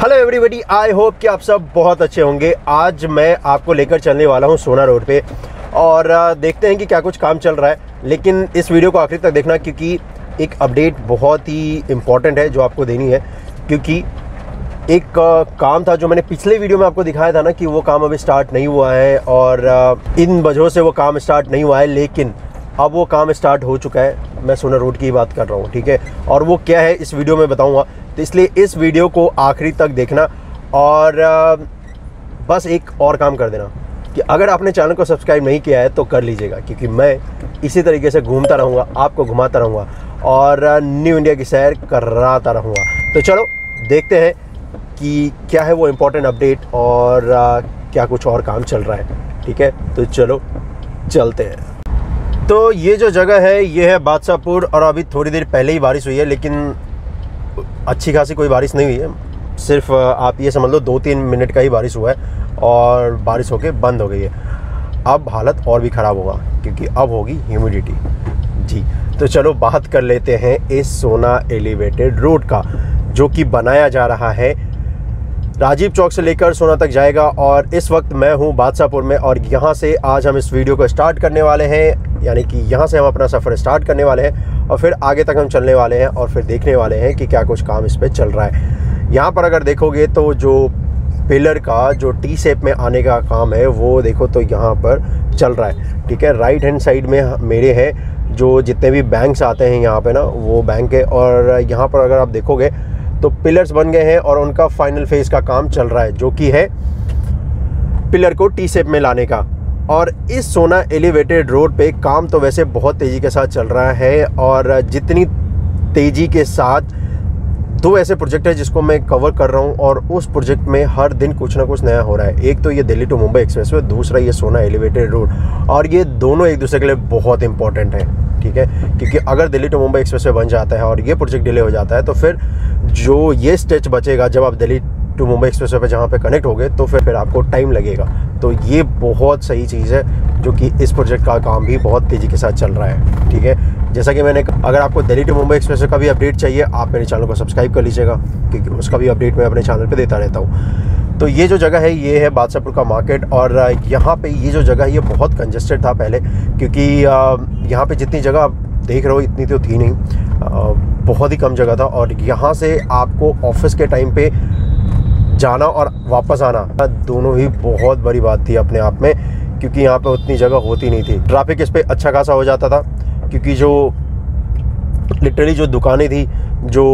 Hello everybody, I hope कि आप सब बहुत अच्छे होंगे। आज मैं आपको लेकर चलने वाला हूं सोना रोड पे और देखते हैं कि क्या कुछ काम चल रहा है। लेकिन इस वीडियो को आखिर तक देखना क्योंकि एक अपडेट बहुत ही इम्पॉर्टेंट है जो आपको देनी है। क्योंकि एक काम था जो मैंने पिछले वीडियो में आपको दिखाया था ना कि वो काम अभी स्टार्ट नहीं हुआ है और इन वजहों से वो काम स्टार्ट नहीं हुआ है, लेकिन अब वो काम स्टार्ट हो चुका है। मैं सोना रोड की बात कर रहा हूँ, ठीक है। और वो क्या है इस वीडियो में बताऊँगा, तो इसलिए इस वीडियो को आखिरी तक देखना। और बस एक और काम कर देना कि अगर आपने चैनल को सब्सक्राइब नहीं किया है तो कर लीजिएगा, क्योंकि मैं इसी तरीके से घूमता रहूँगा, आपको घुमाता रहूँगा और न्यू इंडिया की सैर कराता रहूँगा। तो चलो देखते हैं कि क्या है वो इम्पोर्टेंट अपडेट और क्या कुछ और काम चल रहा है, ठीक है। तो चलो चलते हैं। तो ये जो जगह है ये है बादशाहपुर और अभी थोड़ी देर पहले ही बारिश हुई है, लेकिन अच्छी खासी कोई बारिश नहीं हुई है। सिर्फ आप ये समझ लो 2-3 मिनट का ही बारिश हुआ है और बारिश होके बंद हो गई है। अब हालत और भी ख़राब होगा क्योंकि अब होगी ह्यूमिडिटी जी। तो चलो बात कर लेते हैं इस सोना एलिवेटेड रोड का, जो कि बनाया जा रहा है। राजीव चौक से लेकर सोना तक जाएगा और इस वक्त मैं हूँ बादशाहपुर में और यहाँ से आज हम इस वीडियो को स्टार्ट करने वाले हैं। यानी कि यहाँ से हम अपना सफ़र स्टार्ट करने वाले हैं और फिर आगे तक हम चलने वाले हैं और फिर देखने वाले हैं कि क्या कुछ काम इस पर चल रहा है। यहाँ पर अगर देखोगे तो जो पिलर का जो टी शेप में आने का काम है वो देखो तो यहाँ पर चल रहा है, ठीक है। राइट हैंड साइड में मेरे हैं जो जितने भी बैंक्स आते हैं यहाँ पे ना, वो बैंक है। और यहाँ पर अगर आप देखोगे तो पिलर्स बन गए हैं और उनका फाइनल फेज का काम चल रहा है, जो कि है पिलर को टी शेप में लाने का। और इस सोना एलिवेटेड रोड पे काम तो वैसे बहुत तेज़ी के साथ चल रहा है और जितनी तेज़ी के साथ 2 ऐसे प्रोजेक्ट है जिसको मैं कवर कर रहा हूँ और उस प्रोजेक्ट में हर दिन कुछ ना कुछ नया हो रहा है। एक तो ये दिल्ली टू मुंबई एक्सप्रेसवे, दूसरा ये सोना एलिवेटेड रोड। और ये दोनों एक दूसरे के लिए बहुत इंपॉर्टेंट है, ठीक है। क्योंकि अगर दिल्ली टू मुंबई एक्सप्रेसवे बन जाता है और ये प्रोजेक्ट डिले हो जाता है तो फिर जो ये स्ट्रेच बचेगा जब आप दिल्ली टू मुंबई एक्सप्रेसवे पे जहाँ पे कनेक्ट हो गए तो फिर आपको टाइम लगेगा। तो ये बहुत सही चीज़ है जो कि इस प्रोजेक्ट का काम भी बहुत तेज़ी के साथ चल रहा है, ठीक है। जैसा कि मैंने, अगर आपको दिल्ली टू मुंबई एक्सप्रेसवे का भी अपडेट चाहिए आप मेरे चैनल को सब्सक्राइब कर लीजिएगा, क्योंकि उसका भी अपडेट मैं अपने चैनल पर देता रहता हूँ। तो ये जो जगह है ये है बादशाहपुर का मार्केट और यहाँ पर ये जो जगह है ये बहुत कंजस्टेड था पहले, क्योंकि यहाँ पर जितनी जगह आप देख रहे हो इतनी तो थी नहीं, बहुत ही कम जगह था। और यहाँ से आपको ऑफिस के टाइम पे जाना और वापस आना दोनों ही बहुत बड़ी बात थी अपने आप में, क्योंकि यहाँ पे उतनी जगह होती नहीं थी। ट्रैफिक इस पे अच्छा खासा हो जाता था क्योंकि जो लिटरली जो दुकानें थी जो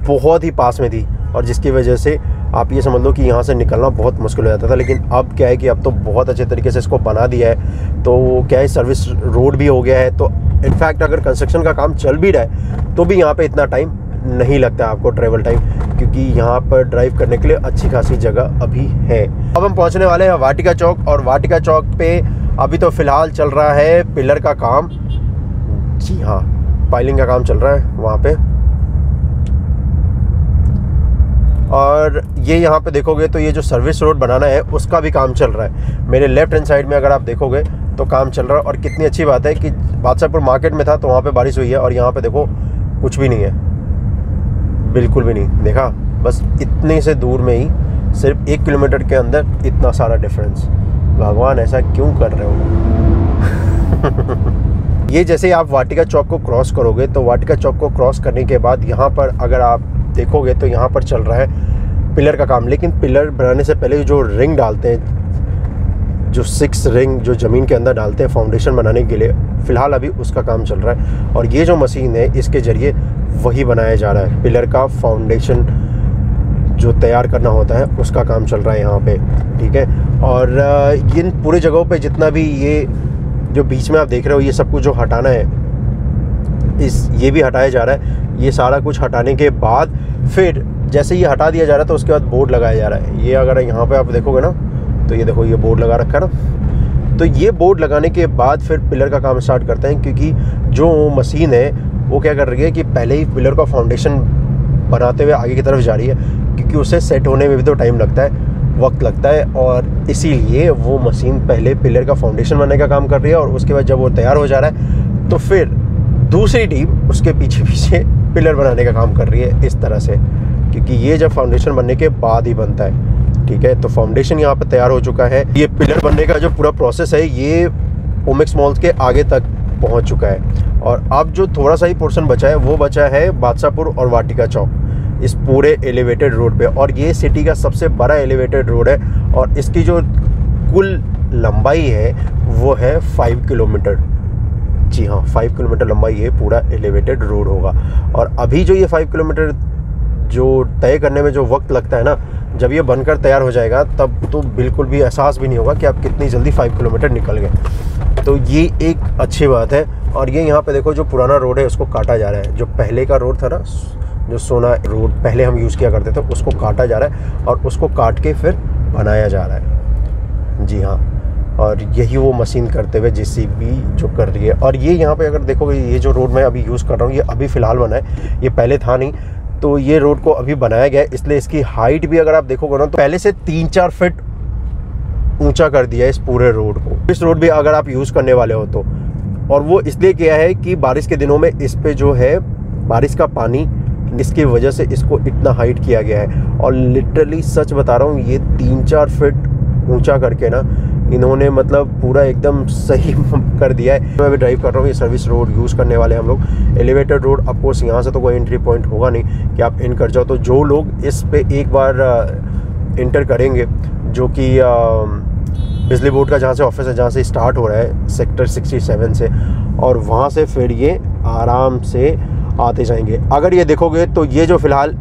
बहुत ही पास में थी और जिसकी वजह से आप ये समझ लो कि यहाँ से निकलना बहुत मुश्किल हो जाता था। लेकिन अब क्या है कि अब तो बहुत अच्छे तरीके से इसको बना दिया है, तो क्या है सर्विस रोड भी हो गया है। तो इनफैक्ट अगर कंस्ट्रक्शन का काम चल भी रहा है तो भी यहाँ पे इतना टाइम नहीं लगता है आपको, ट्रेवल टाइम, क्योंकि यहाँ पर ड्राइव करने के लिए अच्छी खासी जगह अभी है। अब हम पहुँचने वाले हैं वाटिका चौक और वाटिका चौक पे अभी तो फ़िलहाल चल रहा है पिलर का काम। जी हाँ, पाइलिंग का काम चल रहा है वहाँ पे। और ये यहाँ पे देखोगे तो ये जो सर्विस रोड बनाना है उसका भी काम चल रहा है। मेरे लेफ्ट हैंड साइड में अगर आप देखोगे तो काम चल रहा है। और कितनी अच्छी बात है कि बादशाहपुर मार्केट में था तो वहाँ पे बारिश हुई है और यहाँ पे देखो कुछ भी नहीं है, बिल्कुल भी नहीं। देखा, बस इतने से दूर में ही सिर्फ 1 किलोमीटर के अंदर इतना सारा डिफरेंस। भगवान ऐसा क्यों कर रहे हो? ये जैसे आप वाटिका चौक को क्रॉस करोगे तो वाटिका चौक को क्रॉस करने के बाद यहाँ पर अगर आप देखोगे तो यहाँ पर चल रहा है पिलर का काम। लेकिन पिलर बनाने से पहले जो रिंग डालते हैं, जो 6 रिंग जो ज़मीन के अंदर डालते हैं फाउंडेशन बनाने के लिए, फ़िलहाल अभी उसका काम चल रहा है। और ये जो मशीन है इसके ज़रिए वही बनाया जा रहा है, पिलर का फाउंडेशन जो तैयार करना होता है उसका काम चल रहा है यहाँ पे, ठीक है। और इन पूरे जगहों पे जितना भी ये जो बीच में आप देख रहे हो ये सब कुछ जो हटाना है ये भी हटाया जा रहा है। ये सारा कुछ हटाने के बाद फिर जैसे ये हटा दिया जा रहा है तो उसके बाद बोर्ड लगाया जा रहा है। ये अगर यहाँ पे आप देखोगे ना तो ये देखो ये बोर्ड लगा रखा है ना, तो ये बोर्ड लगाने के बाद फिर पिलर का काम स्टार्ट करते हैं। क्योंकि जो मशीन है वो क्या कर रही है कि पहले ही पिलर का फाउंडेशन बनाते हुए आगे की तरफ जा रही है, क्योंकि उसे सेट होने में भी तो टाइम लगता है, वक्त लगता है। और इसीलिए वो मशीन पहले पिलर का फाउंडेशन बनाने का काम कर रही है और उसके बाद जब वो तैयार हो जा रहा है तो फिर दूसरी टीम उसके पीछे पीछे पिलर बनाने का काम कर रही है इस तरह से, क्योंकि ये जब फाउंडेशन बनने के बाद ही बनता है, ठीक है। तो फाउंडेशन यहाँ पे तैयार हो चुका है। ये पिलर बनने का जो पूरा प्रोसेस है ये ओमिक्स मॉल के आगे तक पहुँच चुका है। और अब जो थोड़ा सा ही पोर्शन बचा है वो बचा है बादशाहपुर और वाटिका चौक, इस पूरे एलिवेटेड रोड पे। और ये सिटी का सबसे बड़ा एलिवेटेड रोड है और इसकी जो कुल लंबाई है वो है 5 किलोमीटर। जी हाँ, 5 किलोमीटर लंबाई ये पूरा एलिवेटेड रोड होगा। और अभी जो ये 5 किलोमीटर जो तय करने में जो वक्त लगता है ना, जब ये बनकर तैयार हो जाएगा तब तो बिल्कुल भी एहसास भी नहीं होगा कि आप कितनी जल्दी 5 किलोमीटर निकल गए। तो ये एक अच्छी बात है। और ये यहाँ पे देखो जो पुराना रोड है उसको काटा जा रहा है। जो पहले का रोड था ना, जो सोना रोड पहले हम यूज़ किया करते थे, उसको काटा जा रहा है और उसको काट के फिर बनाया जा रहा है। जी हाँ, और यही वो मशीन करते हुए जेसीबी जो कर रही है। और ये यहाँ पे अगर देखोगे, ये जो रोड मैं अभी यूज़ कर रहा हूँ ये अभी फ़िलहाल बना है, ये पहले था नहीं। तो ये रोड को अभी बनाया गया है, इसलिए इसकी हाइट भी अगर आप देखोगे ना तो पहले से 3-4 फीट ऊंचा कर दिया है इस पूरे रोड को। इस रोड भी अगर आप यूज़ करने वाले हो तो, और वो इसलिए किया है कि बारिश के दिनों में इस पे जो है बारिश का पानी, इसकी वजह से इसको इतना हाइट किया गया है। और लिटरली सच बता रहा हूँ, ये 3-4 फीट ऊंचा करके ना इन्होंने मतलब पूरा एकदम सही कर दिया है। मैं अभी ड्राइव कर रहा हूँ, ये सर्विस रोड यूज़ करने वाले हम लोग। एलिवेटेड रोड ऑफकोर्स यहाँ से तो कोई एंट्री पॉइंट होगा नहीं कि आप इन कर जाओ। तो जो लोग इस पे एक बार इंटर करेंगे, जो कि बिजली बोर्ड का जहाँ से ऑफिस है, जहाँ से स्टार्ट हो रहा है सेक्टर 67 से, और वहाँ से फिर ये आराम से आते जाएंगे। अगर ये देखोगे तो ये जो फ़िलहाल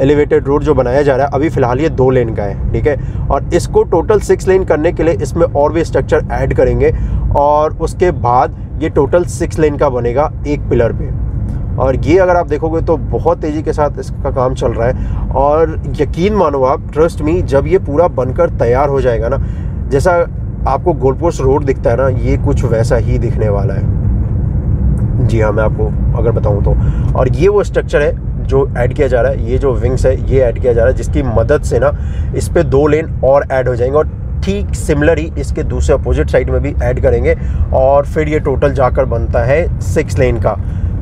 एलिवेटेड रोड जो बनाया जा रहा है अभी फ़िलहाल ये 2 लेन का है, ठीक है। और इसको टोटल 6 लेन करने के लिए इसमें और भी स्ट्रक्चर ऐड करेंगे और उसके बाद ये टोटल 6 लेन का बनेगा एक पिलर पे। और ये अगर आप देखोगे तो बहुत तेज़ी के साथ इसका काम चल रहा है। और यकीन मानो आप, ट्रस्ट मी, जब ये पूरा बनकर तैयार हो जाएगा ना, जैसा आपको गोलपोस्ट रोड दिखता है ना, ये कुछ वैसा ही दिखने वाला है। जी हाँ, मैं आपको अगर बताऊँ तो। और ये वो स्ट्रक्चर है जो ऐड किया जा रहा है, ये जो विंग्स है ये ऐड किया जा रहा है, जिसकी मदद से ना इस पे 2 लेन और ऐड हो जाएंगे। और ठीक सिमिलर ही इसके दूसरे अपोजिट साइड में भी ऐड करेंगे और फिर ये टोटल जाकर बनता है 6 लेन का।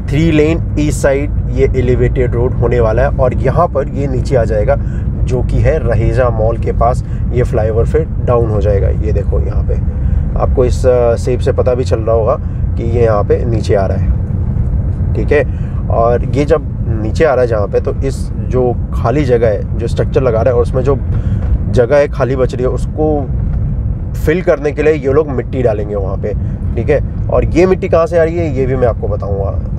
3 लेन ईस्ट साइड ये एलिवेटेड रोड होने वाला है। और यहाँ पर ये नीचे आ जाएगा जो कि है रहेजा मॉल के पास, ये फ्लाईओवर फिर डाउन हो जाएगा। ये देखो यहाँ पे आपको इस शेप से पता भी चल रहा होगा कि ये यहाँ पे नीचे आ रहा है, ठीक है। और ये जब नीचे आ रहा है जहाँ पे, तो इस जो खाली जगह है जो स्ट्रक्चर लगा रहा है और उसमें जो जगह है खाली बच रही है, उसको फिल करने के लिए ये लोग मिट्टी डालेंगे वहाँ पे, ठीक है। और ये मिट्टी कहाँ से आ रही है ये भी मैं आपको बताऊँगा।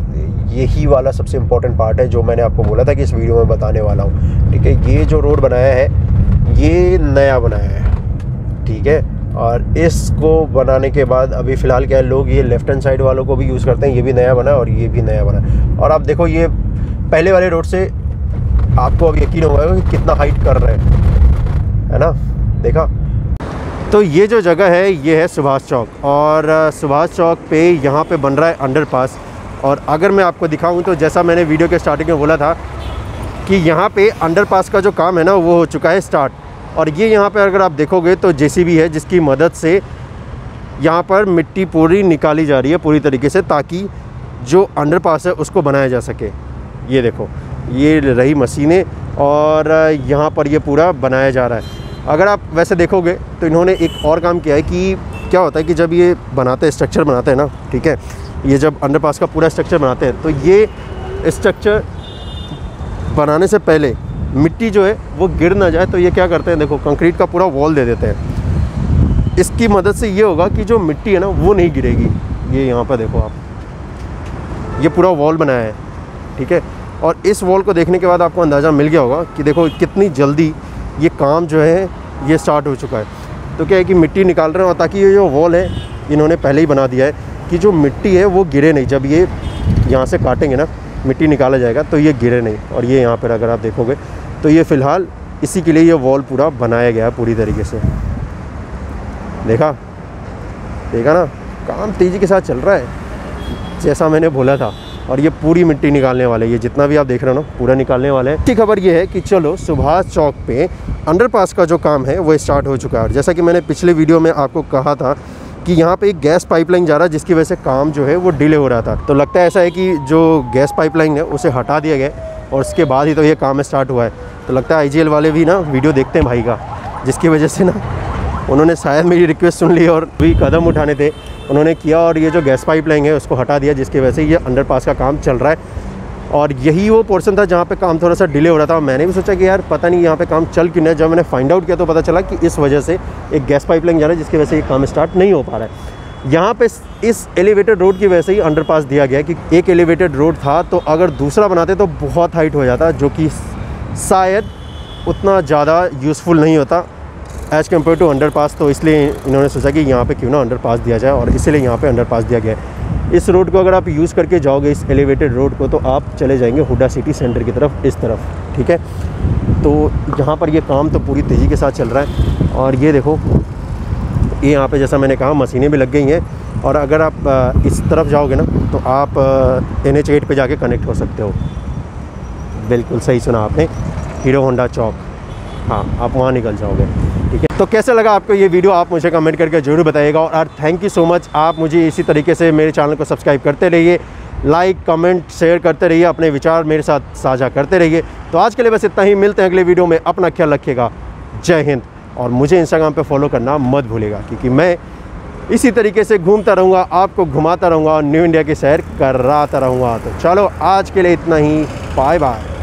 यही वाला सबसे इम्पोर्टेंट पार्ट है जो मैंने आपको बोला था कि इस वीडियो में बताने वाला हूँ, ठीक है। ये जो रोड बनाया है ये नया बनाया है, ठीक है। और इसको बनाने के बाद अभी फ़िलहाल क्या है, लोग ये लेफ्ट हैंड साइड वालों को भी यूज़ करते हैं। ये भी नया बना है और ये भी नया बना है। और आप देखो ये पहले वाले रोड से आपको अब यकीन होगा कि कितना हाइट कर रहे हैं, है ना। देखा, तो ये जो जगह है ये है सुभाष चौक। और सुभाष चौक पे यहाँ पे बन रहा है अंडरपास। और अगर मैं आपको दिखाऊं तो जैसा मैंने वीडियो के स्टार्टिंग में बोला था कि यहाँ पे अंडरपास का जो काम है ना वो हो चुका है स्टार्ट। और ये यहाँ पे अगर आप देखोगे तो जेसीबी है जिसकी मदद से यहाँ पर मिट्टी पूरी निकाली जा रही है पूरी तरीके से, ताकि जो अंडरपास है उसको बनाया जा सके। ये देखो, ये रही मशीनें और यहाँ पर ये पूरा बनाया जा रहा है। अगर आप वैसे देखोगे तो इन्होंने एक और काम किया है कि क्या होता है कि जब ये बनाते हैं, स्ट्रक्चर बनाते हैं ना, ठीक है, ये जब अंडरपास का पूरा स्ट्रक्चर बनाते हैं तो ये स्ट्रक्चर बनाने से पहले मिट्टी जो है वो गिर ना जाए, तो ये क्या करते हैं, देखो कंक्रीट का पूरा वॉल दे देते हैं। इसकी मदद से ये होगा कि जो मिट्टी है ना वो नहीं गिरेगी। ये यहाँ पर देखो आप, ये पूरा वॉल बनाया है, ठीक है। और इस वॉल को देखने के बाद आपको अंदाज़ा मिल गया होगा कि देखो कितनी जल्दी ये काम जो है ये स्टार्ट हो चुका है। तो क्या है कि मिट्टी निकाल रहे हैं, और ताकि ये जो वॉल है इन्होंने पहले ही बना दिया है कि जो मिट्टी है वो गिरे नहीं। जब ये यहाँ से काटेंगे ना, मिट्टी निकाला जाएगा तो ये गिरे नहीं। और ये यहाँ पर अगर आप देखोगे तो ये फ़िलहाल इसी के लिए ये वॉल पूरा बनाया गया है पूरी तरीके से। देखा ना, काम तेज़ी के साथ चल रहा है जैसा मैंने बोला था। और ये पूरी मिट्टी निकालने वाले, ये जितना भी आप देख रहे हो ना पूरा निकालने वाले हैं। अच्छी खबर ये है कि चलो सुभाष चौक पे अंडरपास का जो काम है वो स्टार्ट हो चुका है। और जैसा कि मैंने पिछले वीडियो में आपको कहा था कि यहाँ पे एक गैस पाइपलाइन जा रहा है जिसकी वजह से काम जो है वो डिले हो रहा था। तो लगता है ऐसा है कि जो गैस पाइपलाइन है उसे हटा दिया गया, और उसके बाद ही तो ये काम स्टार्ट हुआ है। तो लगता है IGL वाले भी ना वीडियो देखते हैं भाई का, जिसकी वजह से ना उन्होंने शायद मेरी रिक्वेस्ट सुन ली और भी कदम उठाने थे उन्होंने किया, और ये जो गैस पाइप लाइन है उसको हटा दिया, जिसकी वजह से ये अंडरपास का काम चल रहा है। और यही वो पोर्शन था जहाँ पे काम थोड़ा सा डिले हो रहा था। मैंने भी सोचा कि यार पता नहीं यहाँ पे काम चल क्यों नहीं। जब मैंने फाइंड आउट किया तो पता चला कि इस वजह से एक गैस पाइपलाइन जा रहा है, जिसकी वजह से ये काम स्टार्ट नहीं हो पा रहा है। यहाँ पे इस एलिवेटेड रोड की वजह से ही अंडरपास दिया गया कि एक एलिवेटेड रोड था तो अगर दूसरा बनाते तो बहुत हाइट हो जाता, जो कि शायद उतना ज़्यादा यूज़फुल नहीं होता एज़ कम्पेयर टू अंडरपास। तो इसलिए इन्होंने सोचा कि यहाँ पे क्यों ना अंडरपास दिया जाए, और इसीलिए यहाँ पे अंडरपास दिया गया है। इस रोड को अगर आप यूज़ करके जाओगे, इस एलिवेटेड रोड को, तो आप चले जाएंगे हुडा सिटी सेंटर की तरफ, इस तरफ, ठीक है। तो यहाँ पर ये काम तो पूरी तेज़ी के साथ चल रहा है। और ये देखो, ये यहाँ पे जैसा मैंने कहा मशीनें भी लग गई हैं, और अगर आप इस तरफ जाओगे ना तो आप NH 8 पे जाके कनेक्ट हो सकते हो। बिल्कुल सही सुना आपने, हीरो होंडा चौक, हाँ आप वहाँ निकल जाओगे, ठीक है। तो कैसा लगा आपको ये वीडियो, आप मुझे कमेंट करके ज़रूर बताइएगा। और थैंक यू सो मच, आप मुझे इसी तरीके से मेरे चैनल को सब्सक्राइब करते रहिए, लाइक कमेंट शेयर करते रहिए, अपने विचार मेरे साथ साझा करते रहिए। तो आज के लिए बस इतना ही, मिलते हैं अगले वीडियो में, अपना ख्याल रखिएगा, जय हिंद। और मुझे इंस्टाग्राम पे फॉलो करना मत भूलिएगा, क्योंकि मैं इसी तरीके से घूमता रहूँगा, आपको घुमाता रहूँगा और न्यू इंडिया की सैर कराता रहूँगा। तो चलो आज के लिए इतना ही, बाय बाय।